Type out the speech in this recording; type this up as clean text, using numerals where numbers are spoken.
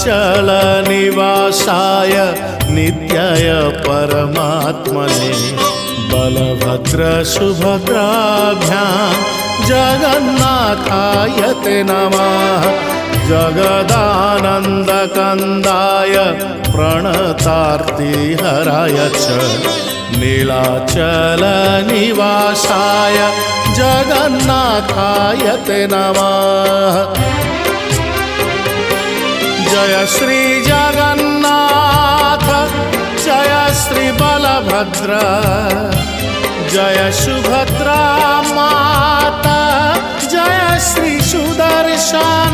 नीलाचलनिवासाय नित्याय परमात्मने बलभद्रसुभद्राभ्यां जगन्नाथाय ते नमः। जगदानन्दकन्दाय प्रणतार्तिहराय च नीलाचलनिवासाय जगन्नाथाय ते नमः। जय श्री जगन्नाथ जय श्री बलभद्र जय सुभद्रा माता जय श्री सुदर्शन